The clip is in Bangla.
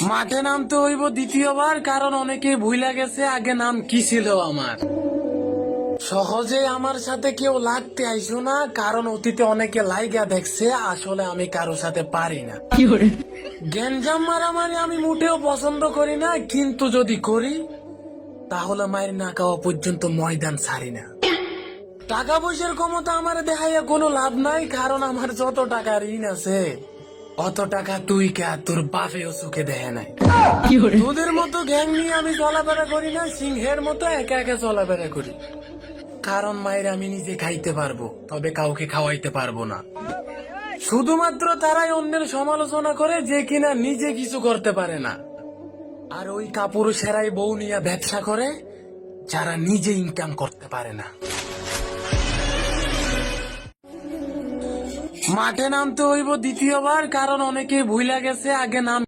মাঠে নামতে হইব দ্বিতীয়বার, কারণ অনেকে ভুইলা গেছে আগে নাম কি ছিল আমার। সহজে আমার সাথে কেউ লাগতে আইসো না, কারণ অতীতে অনেকে লাইগা দেখছে, আসলে আমি কারো সাথে পারি না। গ্যাঞ্জাম মারামারি আমি মোটেও পছন্দ করি না, কিন্তু যদি করি তাহলে মায়ের না খাওয়া পর্যন্ত ময়দান ছাড়ি না। টাকা পয়সার ক্ষমতা আমার দেখাইয়া কোনো লাভ নাই, কারণ আমার যত টাকা ঋণ আছে অত টাকা তুই কে তোর বাপেও চোখে দেখে নাই। তোদের মতো গ্যাং নিয়ে আমি চলাফেরা করি না, সিংহের মতো একা একা চলাফেরা করি। কারণ মায়ের আমি নিজে খাইতে পারবো, তবে কাউকে খাওয়াইতে পারবো না। শুধুমাত্র তারাই অন্যের সমালোচনা করে যে কিনা নিজে কিছু করতে পারে না। আর ওই কাপুরুষেরাই বউ নিয়ে ব্যবসা করে যারা নিজে ইনকাম করতে পারে না। মাঠে নামতে হইব দ্বিতীয়বার, কারণ অনেকে ভুইলা গেছে আগে নাম